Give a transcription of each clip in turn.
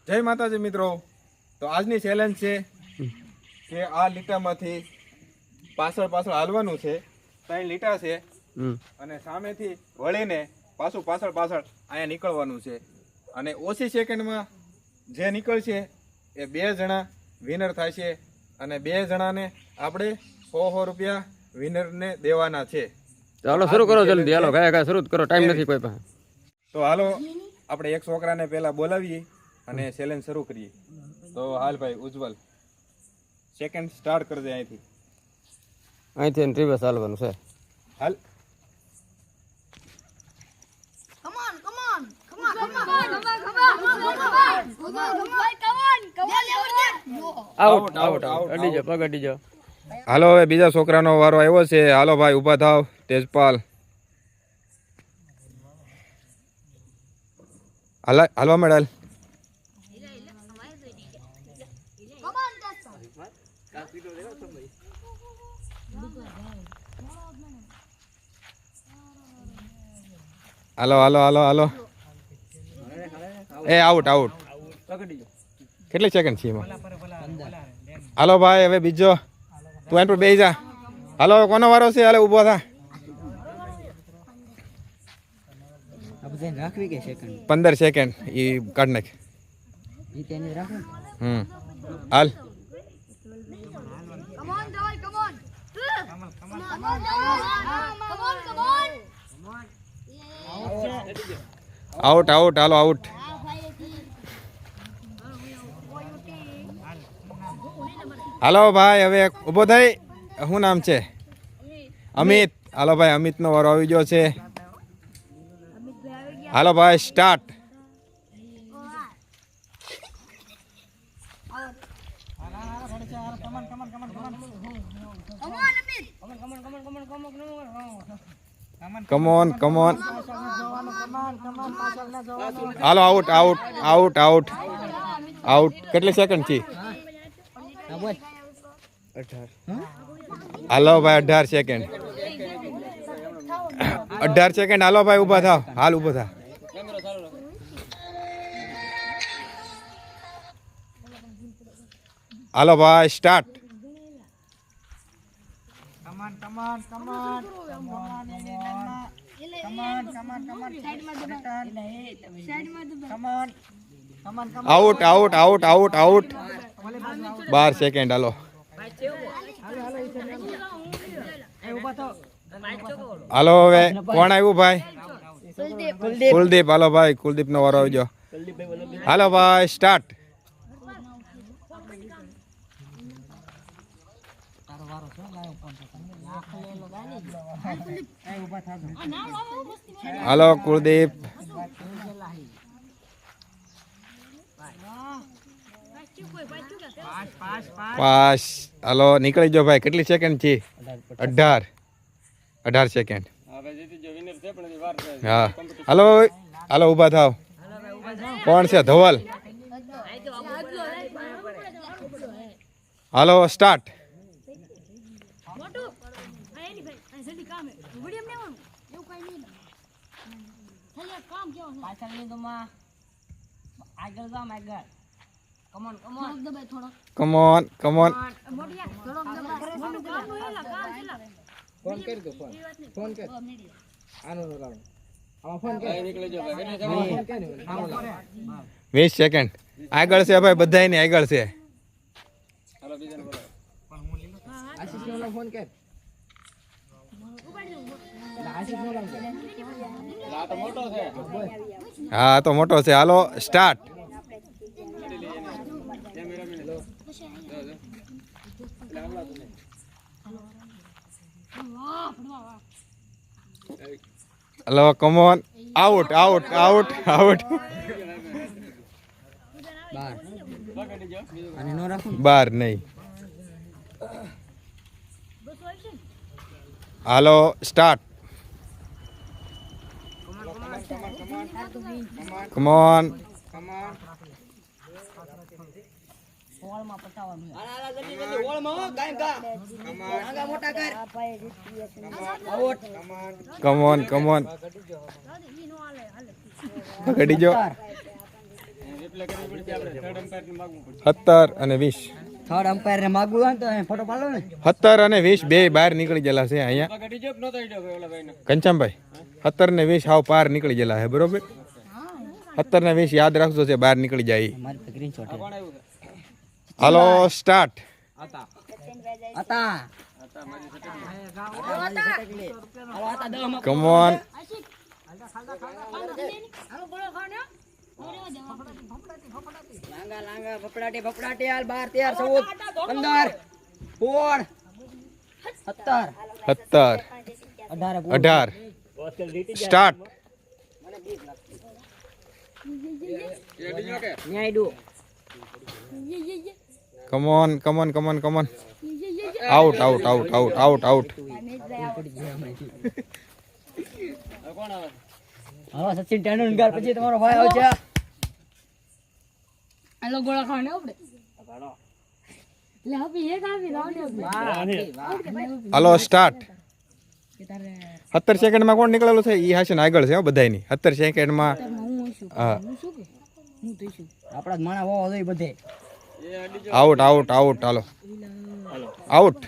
જય માતાજી મિત્રો. તો આજની ચેલેન્જ છે કે આ લીટામાંથી પાછળ હાલવાનું છે. 3 લીટા છે અને સામેથી વળીને પાછળ અહીંયા નીકળવાનું છે અને ઓછી સેકન્ડમાં જે નીકળશે એ 2 જણા વિનર થાય છે અને 2 જણાને આપણે 100 રૂપિયા વિનરને દેવાના છે. ચાલો શરૂ કરો જલ્દી. હાલો કાંઈ શરૂ કરો, ટાઈમ નથી કોઈ પાસે. તો હાલો આપણે એક છોકરાને પહેલા બોલાવીએ અને ચેલેન્જ શરૂ કરીએ. તો હાલ ભાઈ ઉજ્જવલ, સેકન્ડ સ્ટાર્ટ કરી દે અહીંથી રિવર્સ હાલવાનું છે. હાલ. આઉટ આઉટ આઉટ અડી જાઓ, પગ અડી જાઓ. હાલો હવે બીજા છોકરાનો વારો આવ્યો છે. હાલો ભાઈ ઊભા થાવ. તેજપાલ હાલવા મેળાલ. હાલો હાલો હાલો હાલો. એ આઉટ આઉટ. કેટલી સેકન્ડ છે એમાં? હાલો ભાઈ હવે બીજો. તું એન પર બેસી જા. હાલો કોનો વારો છે? હાલે ઊભો થા. 15 સેકન્ડ એ કાઢ નાખ. હાલ. આઉટ આઉટ હાલો આઉટ. હાલો ભાઈ હવે ઊભો થઈ. શું નામ છે? અમિત. હાલો ભાઈ અમિતનો વારો આવી ગયો છે. હાલો ભાઈ સ્ટાર્ટ. Come on come on. હાલો out out out out out. કેટલી સેકન્ડ છે? હાલો ભાઈ 18 સેકન્ડ. 18 સેકન્ડ. હાલો ભાઈ ઊભા થાવ. હાલ ઊભો થા. હાલો ભાઈ start. Out out out out out. 12 second. હાલો હાલો હવે કોણ આવ્યું ભાઈ? કુલદીપ. હાલો ભાઈ કુલદીપ નો વારો આવજો. હાલો ભાઈ સ્ટાર્ટ. હાલો કુલદીપ. 5. હાલો નીકળી જાઓ ભાઈ. કેટલી સેકન્ડ છે? 18 સેકન્ડ. હા હાલો હાલો ઊભા થાવ. કોણ છે? ધવલ. હાલો સ્ટાર્ટ. Come on come on. ફોન કરી દો. ફોન કર. આનો લાવો. આમાં ફોન કર. 20 સેકન્ડ. આગળ છે ભાઈ, બધાયની આગળ છે. હાલો બીજાને બોલાવો. આશીષનો ફોન કર. હા તો મોટો છે. હાલો સ્ટાર્ટ. હલો come on. Out out out out. 12 નહીં. હાલો સ્ટાર્ટ. કમોન. Come on come on. પકડી જો. 17 અને 20 થર્ડ અમ્પાયર ને માગવું હોય ને તો ફોટો પાડો ને 17 અને 20 બે બહાર નીકળી ગયેલા છે અહીંયા કંચમભાઈ 17 ને 20 હાવ પાર નીકળી ગયેલા છે બરોબર 17 ને 20 યાદ રાખજો છે બહાર નીકળી જાય મારી સ્ક્રીનશોટ હાલો સ્ટાર્ટ હતા કમ ઓન લાંગા લાંગા ફફડાટી ફફડાટી હાલ 12 13 14 15 16 17 18 start come on out out out out out out હવે સચિન તેંડુલકર પછી તમારો ભાઈ આવશે આલો ગોળા ખાને આપણે લે હવે એક આવી રાઉન્ડ હાલો સ્ટાર્ટ 17 સેકન્ડમાં કોણ નીકળેલું છે ઈ હાશે ને આગળ છે બધાયની 17 સેકન્ડમાં હા આપણા જ માણા હોવા જોઈએ બધે આઉટ આઉટ આઉટ હાલો આઉટ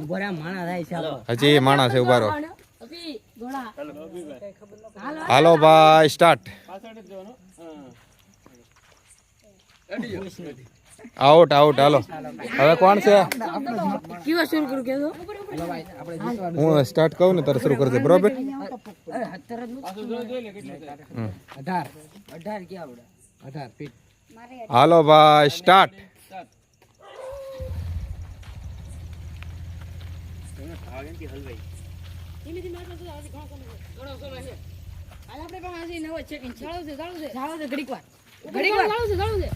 ઉભો રહ્યા માણા થાય છે આપણો હજી માણસ છે ઉભા રહો અભી ગોળા હાલો ભાઈ સ્ટાર્ટ આઉટ આઉટ હાલો હવે કોણ છે કેવા શરૂ કરું કે હું સ્ટાર્ટ કહું ને તારે શરૂ કરજે બરોબર 18 ક્યાં આવડે 18 ફીટ હાલો ભાઈ સ્ટાર્ટ આપણે પણ આજે નવો ચેકિંગ ચાલુ છે ઘડીક વાર ચાલુ છે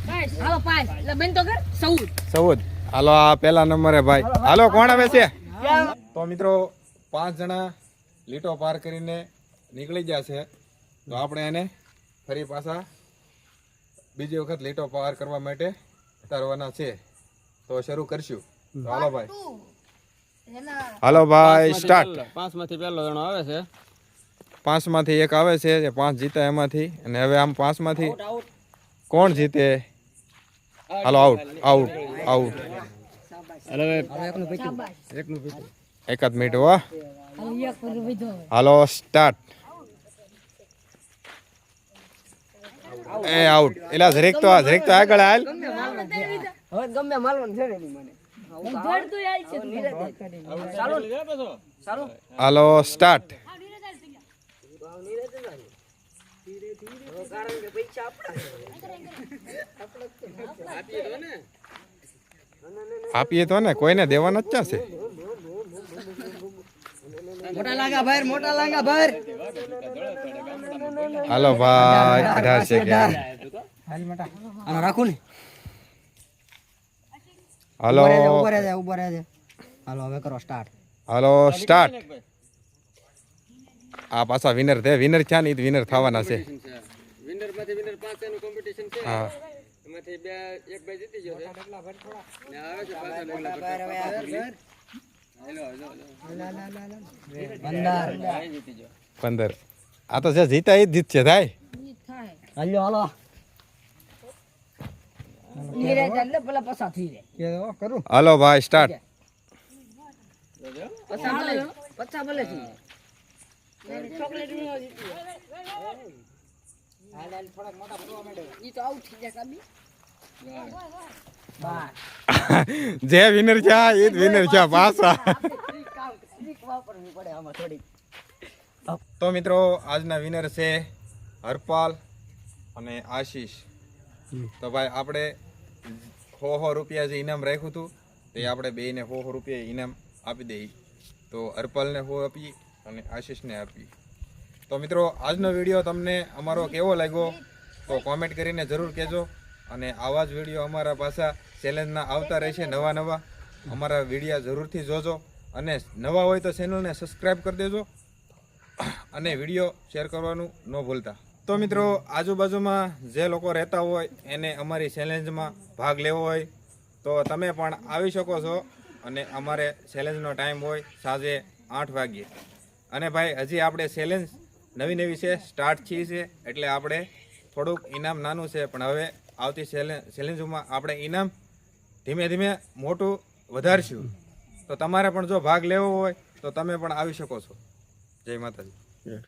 પાસ હાલો પાસ એટલે બેન તો કર 14 હાલો આ પહેલા નંબરે ભાઈ હાલો કોણ આવે છે તો મિત્રો 5 જણા લીટો પાર કરીને નીકળી ગયા છે તો આપણે એને ફરી પાછા બીજી વખત લીટો પાર કરવા માટે ઉતારવાના છે તો શરૂ કરશું તો હાલો ભાઈ હાલો ભાઈ સ્ટાર્ટ 5 માંથી પહેલો જણો આવે છે 5 માંથી એક આવે છે જે 5 જીતા એમાંથી અને હવે આમ 5 માંથી કોણ જીતે હાલો આઉટ આઉટ આઉટ એકાદ મિનિટ હો હાલો સ્ટાર્ટ એ આઉટ એલા જરીક તો આગળ હાલ હવે ગમે માલવાનું છે ને મને ધડ તો આઈ છે ચાલો હાલો સ્ટાર્ટ કારણ કે પૈસા આપીએ તો ને કોઈને દેવાના જ ક્યાં છે મોટા લાંગા ભાઈ હાલો ભાઈ 18 સેકન્ડ આનો રાખું ને હાલો ઉભો રહે હાલો હવે કરો સ્ટાર્ટ હાલો સ્ટાર્ટ આ પાછા વિનર છે ને વિનર થવાના છે વિનર માંથી વિનર 5 એનું કોમ્પિટિશન છે હા એમાંથી એક ભાઈ જીતી ગયો છે ને આવે છે પાછા ડગલા 15 આ તો જે જીતા એ જ જીતશે થાય હાલો નીરજ એટલે પેલા પસા થઈ જાય કરું હાલો ભાઈ સ્ટાર્ટ પચા ભલે થઈ ચોકલેટ નો જે વિનર છે એ જ વિનર છે પાછા તો મિત્રો આજના વિનર છે હરપાલ અને આશીષ તો ભાઈ આપણે 100 રૂપિયા જે ઇનામ રાખ્યું હતું તે આપણે બેયને 100 રૂપિયા ઇનામ આપી દઈએ તો હરપાલને 100 આપી અને આશીષને આપી તો મિત્રો આજનો વિડીયો તમને અમારો કેવો લાગ્યો તો કોમેન્ટ કરીને જરૂર કહેજો અને આવા જ વિડીયો અમારા પાછા ચેલેન્જના આવતા રહેશે નવા અમારા વિડીયો જરૂરથી જોજો અને નવા હોય તો ચેનલને સબસ્ક્રાઈબ કરી દેજો અને વિડીયો શેર કરવાનું ન ભૂલતા તો મિત્રો આજુબાજુમાં જે લોકો રહેતા હોય એને અમારી ચેલેન્જમાં ભાગ લેવો હોય તો તમે પણ આવી શકો છો અને અમારે ચેલેન્જનો ટાઈમ હોય સાંજે 8 વાગ્યે અને ભાઈ હજી આપણે ચેલેન્જ નવી છે સ્ટાર્ટ થઈ છે એટલે આપણે થોડુંક ઇનામ નાનું છે, પણ હવે આવતી ચેલેન્જમાં આપણે ઇનામ ધીમે ધીમે મોટું વધારશું. તો તમારે પણ જો ભાગ લેવો હોય તો તમે પણ આવી શકો છો. જય માતાજી.